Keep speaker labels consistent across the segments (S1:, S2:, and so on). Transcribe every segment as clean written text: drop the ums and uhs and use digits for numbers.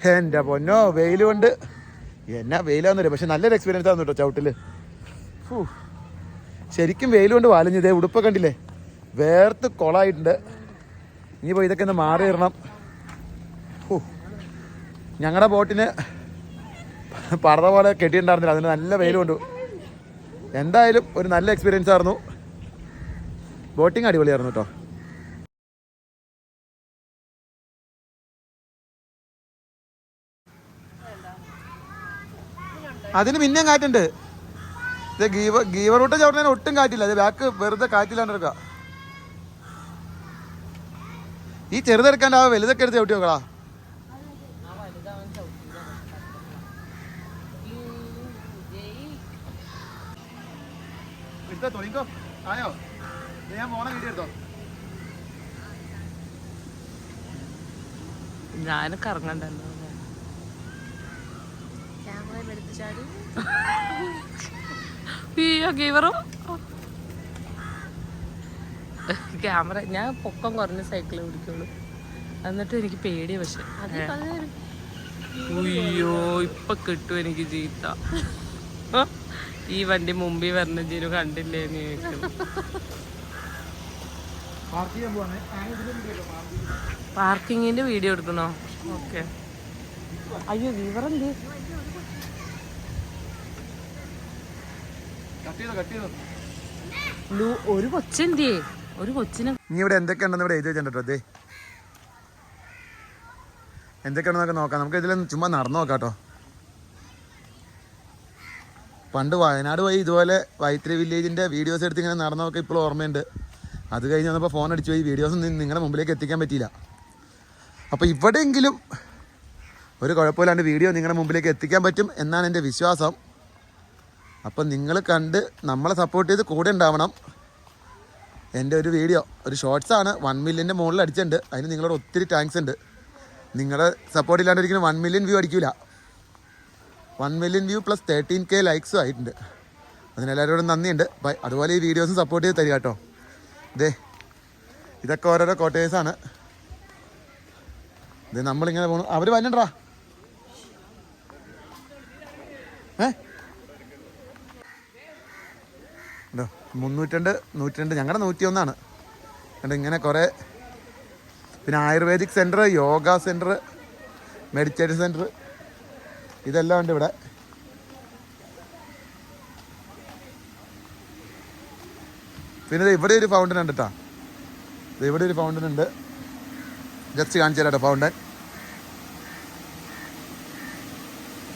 S1: എൻ്റെ പൊന്നോ വെയിൽ കൊണ്ട് എന്നാ വെയിലാന്നറിയാം. പക്ഷെ നല്ലൊരു എക്സ്പീരിയൻസ് ആയിരുന്നു കേട്ടോ ചവിട്ടില്. ശരിക്കും വെയിൽ കൊണ്ട് വാലഞ്ഞതേ ഉടുപ്പൊക്കെ കണ്ടില്ലേ, വേർത്ത് കൊളായിട്ടുണ്ട്. ഇനിയിപ്പോൾ ഇതൊക്കെ ഒന്ന് മാറി ഇടണം. ഞങ്ങളുടെ ബോട്ടിന് പറത പോലെ കെട്ടിയിട്ടുണ്ടായിരുന്നില്ല, അതിന് നല്ല വെയിൽ കൊണ്ടു. എന്തായാലും ഒരു നല്ല എക്സ്പീരിയൻസ് ആയിരുന്നു. ബോട്ടിങ് അടിപൊളിയായിരുന്നു കേട്ടോ. അതിന് പിന്നെയും കാറ്റുണ്ട്. ഇത് ഗീവർ റൂട്ട് ചവിട്ടാൻ ഒട്ടും കാറ്റില്ല. അത് ബാക്ക് വെറുതെ കാറ്റില്ലാണ്ടിരിക്കുക. ഈ ചെറുതെടുക്കാണ്ട് ആ വലുതൊക്കെ എടുത്ത് ചവിട്ടി നോക്കടാ. തുടങ്ങിക്കോ. ആയോ? ഞാൻ മോണെ വീഡിയോ എടുത്തോ.
S2: ഞാൻ കറങ്ങണ്ടല്ലോ. ക്യാമറ ഞാൻ പൊക്കം കുറഞ്ഞ സൈക്കിള് പിടിക്കുള്ളൂ. എന്നിട്ട് എനിക്ക് പേടിയ. പക്ഷെ അയ്യോ ഇപ്പൊ കിട്ടും എനിക്ക് ചീത്ത. ഈ വണ്ടി മുമ്പിൽ വരണ ജീനു കണ്ടില്ലേ നീ? പാർക്കിങ്ങിന്റെ വീഡിയോ എടുക്കണോ? ഓക്കെ. അയ്യോ വിവറെന്ത് ഒരു കൊച്ചെന്തേ? ഒരു കൊച്ചിനെ
S1: നീ ഇവിടെ എന്തൊക്കെയുണ്ടെന്ന് ഇവിടെ എഴുതി വെച്ചിട്ടുണ്ടോ? അതെ എന്തൊക്കെയാണെന്നൊക്കെ നോക്കാം. നമുക്ക് ഇതിൽ ചുമ്മാ നടന്നു നോക്കാം കേട്ടോ. പണ്ട് വയനാട് പോയി ഇതുപോലെ വൈത്തിരി വില്ലേജിൻ്റെ വീഡിയോസ് എടുത്ത് ഇങ്ങനെ നടന്നു നോക്കാം. ഇപ്പോഴും ഓർമ്മയുണ്ട്. അത് കഴിഞ്ഞ് വന്നപ്പോൾ ഫോൺ അടിച്ചു പോയി. വീഡിയോസ് നിങ്ങളുടെ മുമ്പിലേക്ക് എത്തിക്കാൻ പറ്റിയില്ല. അപ്പോൾ ഇവിടെയെങ്കിലും ഒരു കുഴപ്പമില്ലാണ്ട് വീഡിയോ നിങ്ങളുടെ മുമ്പിലേക്ക് എത്തിക്കാൻ പറ്റും എന്നാണ് എൻ്റെ വിശ്വാസം. അപ്പം നിങ്ങൾ കണ്ട് നമ്മളെ സപ്പോർട്ട് ചെയ്ത് കൂടെ ഉണ്ടാവണം. എൻ്റെ ഒരു വീഡിയോ ഒരു ഷോർട്സാണ് 1 മില്യൻ്റെ മുകളിൽ അടിച്ചിട്ടുണ്ട്. അതിന് നിങ്ങളോട് ഒത്തിരി താങ്ക്സ് ഉണ്ട്. നിങ്ങളുടെ സപ്പോർട്ട് ഇല്ലാണ്ട് ഒരിക്കലും 1 മില്യൺ വ്യൂ അടിക്കില്ല. 1 മില്യൺ വ്യൂ പ്ലസ് 13K ലൈക്സും ആയിട്ടുണ്ട്. അതിനെല്ലാവരോടും നന്ദിയുണ്ട്. അതുപോലെ ഈ വീഡിയോസും സപ്പോർട്ട് ചെയ്ത് തരിക കേട്ടോ. ഇതൊക്കെ ഓരോരോ കോട്ടേഴ്സാണ്. ഇത് നമ്മളിങ്ങനെ പോകണം. അവർ വന്നിട്ടാ 302 102 ഞങ്ങളുടെ 101 കണ്ടോ. ഇങ്ങനെ കുറേ പിന്നെ ayurvedic centre, yoga centre, meditation centre ഇതെല്ലാം ഉണ്ട് ഇവിടെ. പിന്നെ ഇവിടെ ഒരു ഫൗണ്ടൻ ഉണ്ട് കേട്ടോ. ഇവിടെ ഒരു ഫൗണ്ടൻ ഉണ്ട്. ജസ്റ്റ് കാണിച്ചു തരാം കേട്ടോ ഫൗണ്ടൻ.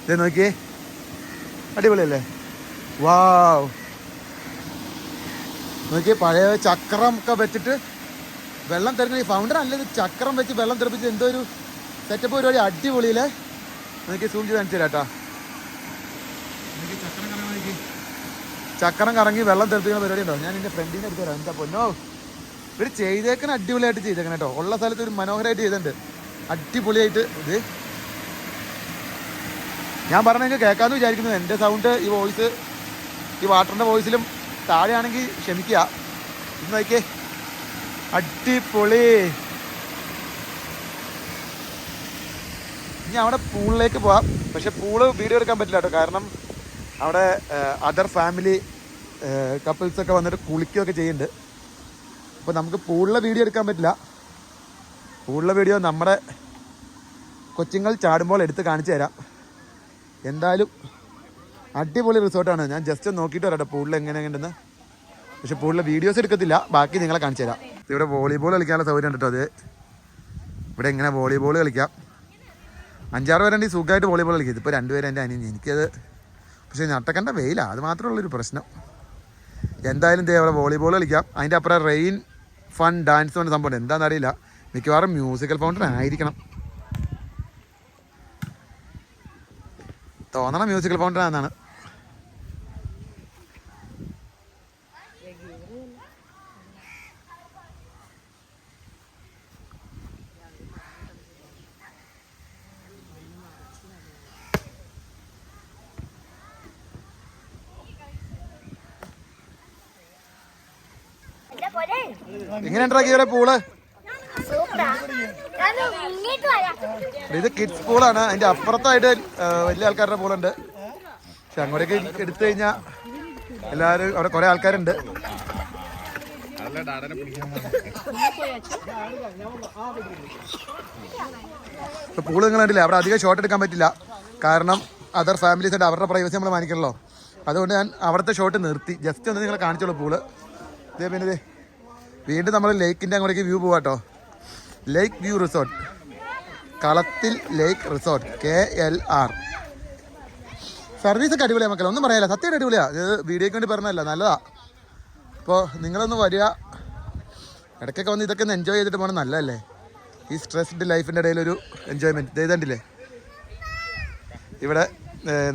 S1: ഇത് നോക്കിയേ, അടിപൊളിയല്ലേ? വാവ്, നോക്കിയേ. പഴയ ചക്രം ഒക്കെ വെച്ചിട്ട് വെള്ളം തെറിഞ്ഞ ഈ ഫൗണ്ടൻ അല്ല, ഇത് ചക്രം വെച്ച് വെള്ളം തെറിപ്പിച്ച് എന്തോ ഒരു സെറ്റപ്പ് പരിപാടി. അടിപൊളിയില്ലേ? നോക്കി സൂം ചെയ്ത് കാണിച്ചു തരാം കേട്ടോ. ചക്രം കറങ്ങി വെള്ളം തെറിപ്പിക്കുന്ന പരിപാടി ഉണ്ടോ? ഞാൻ എൻ്റെ ഫ്രണ്ടിനെ എടുത്തു തരാം. എന്താ പൊന്നോ, ഇവർ ചെയ്തേക്കണ അടിപൊളിയായിട്ട് ചെയ്തേക്കണം കേട്ടോ. ഉള്ള സ്ഥലത്ത് ഒരു മനോഹരമായിട്ട് ചെയ്തിട്ടുണ്ട്, അടിപൊളിയായിട്ട്. ഇത് ഞാൻ പറഞ്ഞെങ്കിൽ കേൾക്കാമെന്ന് വിചാരിക്കുന്നു. എൻ്റെ സൗണ്ട് ഈ വോയിസ് ഈ വാട്ടറിൻ്റെ വോയിസിലും താഴെയാണെങ്കിൽ ക്ഷമിക്കുക. ഇത് നോക്കിയേ, അടിപൊളി. ഇനി അവിടെ പൂളിലേക്ക് പോവാം. പക്ഷെ പൂള് വീഡിയോ എടുക്കാൻ പറ്റില്ല കേട്ടോ. കാരണം അവിടെ അതർ ഫാമിലി കപ്പിൾസൊക്കെ വന്നിട്ട് കുളിക്കുകയൊക്കെ ചെയ്യുന്നുണ്ട്. അപ്പോൾ നമുക്ക് പൂളിലെ വീഡിയോ എടുക്കാൻ പറ്റില്ല. പൂളിലെ വീഡിയോ നമ്മുടെ കൊച്ചുങ്ങൾ ചാടുമ്പോൾ എടുത്ത് കാണിച്ചു തരാം. എന്തായാലും അടിപൊളി റിസോർട്ടാണ്. ഞാൻ ജസ്റ്റ് നോക്കിയിട്ട് വരാം പൂളിൽ എങ്ങനെയുണ്ടെന്ന്. പക്ഷെ പൂളിലെ വീഡിയോസ് എടുക്കത്തില്ല, ബാക്കി നിങ്ങളെ കാണിച്ചു തരാം. ഇവിടെ വോളിബോൾ കളിക്കാനുള്ള സൗകര്യം ഉണ്ട് കേട്ടോ. അത് ഇവിടെ ഇങ്ങനെ വോളിബോൾ കളിക്കാം. 5-6 പേരുണ്ട് ഈ സുഖമായിട്ട് വോളിബോൾ കളിക്കും. ഇതിപ്പോൾ 2 പേര് എൻ്റെ അനിയൻ. എനിക്കത് പക്ഷേ നട്ടക്കണ്ട വെയിലാണ്, അത് മാത്രമുള്ളൊരു പ്രശ്നം. എന്തായാലും അവിടെ വോളിബോൾ കളിക്കാം. അതിൻ്റെ അപ്പുറം റെയിൻ ഫൺ ഡാൻസ് പറഞ്ഞ സംഭവം എന്താണെന്ന് അറിയില്ല. മിക്കവാറും മ്യൂസിക്കൽ ഫൗണ്ടൻ ആയിരിക്കണം തോന്നണം. മ്യൂസിക്കൽ ഫൗണ്ടൻ ആണെന്നാണ്. എങ്ങനെ ഉണ്ടാക്കി പൂള്? ഇത് കിഡ്സ് പൂളാണ്. അതിന്റെ അപ്പുറത്തായിട്ട് വലിയ ആൾക്കാരുടെ പൂളുണ്ട്. പക്ഷെ അങ്ങോട്ടേക്ക് എടുത്തു കഴിഞ്ഞാൽ എല്ലാവരും അവിടെ കുറെ ആൾക്കാരുണ്ട്. ഇപ്പൊ പൂള് നിങ്ങൾ കണ്ടില്ലേ, അവിടെ അധികം ഷോട്ട് എടുക്കാൻ പറ്റില്ല. കാരണം അതർ ഫാമിലീസ് ഉണ്ട്, അവരുടെ പ്രൈവസി നമ്മൾ മാനിക്കണല്ലോ. അതുകൊണ്ട് ഞാൻ അവിടുത്തെ ഷോട്ട് നിർത്തി. ജസ്റ്റ് ഒന്ന് നിങ്ങളെ കാണിച്ചോളൂ പൂള്. ഇതേ പിന്നെ ഇതേ വീണ്ടും നമ്മൾ ലേക്കിൻ്റെ അങ്ങോട്ടേക്ക് വ്യൂ പോവാട്ടോ. ലേക്ക് വ്യൂ റിസോർട്ട്, കളത്തിൽ ലേക്ക് റിസോർട്ട്, KLR. സർവീസൊക്കെ അടിപൊളിയാണ് മക്കളെ, ഒന്നും പറയാനില്ല. സത്യമായിട്ട് അടിപൊളിയാണ്. ഇത് വീഡിയോയ്ക്ക് വേണ്ടി പറഞ്ഞതല്ല, നല്ലതാ. അപ്പോൾ നിങ്ങളൊന്ന് വരിക, ഇടയ്ക്കൊക്കെ വന്ന് ഇതൊക്കെ ഒന്ന് എൻജോയ് ചെയ്തിട്ട് പോകണം. നല്ലതല്ലേ ഈ സ്ട്രെസ്ഡ് ലൈഫിൻ്റെ ഇടയിലൊരു എൻജോയ്മെൻറ്റ്. ഇത് എഴുതണ്ടില്ലേ ഇവിടെ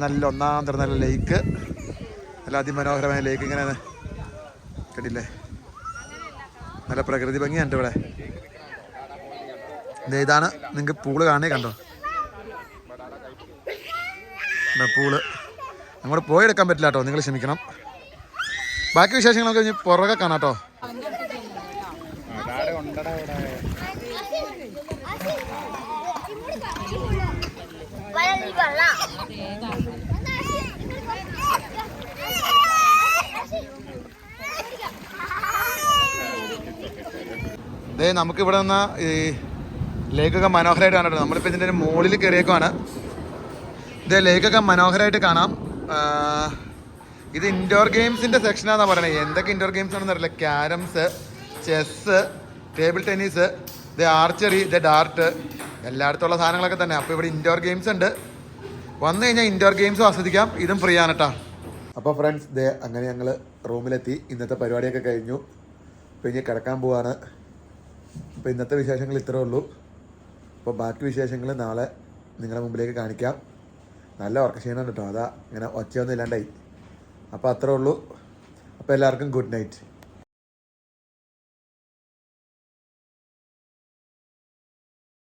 S1: നല്ല ഒന്നാം തരം നല്ല ലേക്ക്, നല്ല അതിമനോഹരമായ ലേക്ക്. ഇങ്ങനെ കണ്ടില്ലേ, നല്ല പ്രകൃതി ഭംഗിയുണ്ട് ഇവിടെ. ഇതാണ് നിങ്ങൾക്ക് പൂള് കാണേ, കണ്ടോ പൂള്. അങ്ങോട്ട് പോയി എടുക്കാൻ പറ്റില്ല കേട്ടോ, നിങ്ങൾ ക്ഷമിക്കണം. ബാക്കി വിശേഷങ്ങളൊക്കെ കഴിഞ്ഞ് പുറകെ കാണാം കേട്ടോ. ഇതേ നമുക്ക് ഇവിടെ നിന്ന് ഈ ലേക്കൊക്കെ മനോഹരമായിട്ട് കാണാം. നമ്മളിപ്പോൾ ഇതിൻ്റെ മുകളിൽ കയറിയേക്കുവാണ്. ഇതേ ലേക്കൊക്കെ മനോഹരമായിട്ട് കാണാം. ഇത് ഇൻഡോർ ഗെയിംസിൻ്റെ സെക്ഷനാണെന്നാണ് പറയണത്. എന്തൊക്കെ ഇൻഡോർ ഗെയിംസ് ആണെന്ന് അറിയില്ല. ക്യാരംസ്, ചെസ്സ്, ടേബിൾ ടെന്നീസ്, ഇത് ആർച്ചറി, ഇത് ഡാർട്ട്, എല്ലായിടത്തുള്ള സാധനങ്ങളൊക്കെ തന്നെ. അപ്പോൾ ഇവിടെ ഇൻഡോർ ഗെയിംസ് ഉണ്ട്. വന്നു കഴിഞ്ഞാൽ ഇൻഡോർ ഗെയിംസും ആസ്വദിക്കാം. ഇതും ഫ്രീ ആണ് കേട്ടോ. അപ്പോൾ ഫ്രണ്ട്സ്, ദേ അങ്ങനെ ഞങ്ങൾ റൂമിലെത്തി. ഇന്നത്തെ പരിപാടിയൊക്കെ കഴിഞ്ഞു. ഇപ്പോൾ ഇനി കിടക്കാൻ പോവാണ്. അപ്പോൾ ഇന്നത്തെ വിശേഷങ്ങൾ ഇത്രേ ഉള്ളൂ. അപ്പോൾ ബാക്കി വിശേഷങ്ങൾ നാളെ നിങ്ങളുടെ മുമ്പിലേക്ക് കാണിക്കാം. നല്ല ഉറക്കക്ഷീണം കേട്ടോ, അതാ ഇങ്ങനെ ഒച്ചയൊന്നും ഇല്ലാണ്ടായി. അപ്പോൾ അത്രേ ഉള്ളൂ. അപ്പോൾ എല്ലാവർക്കും ഗുഡ് നൈറ്റ്.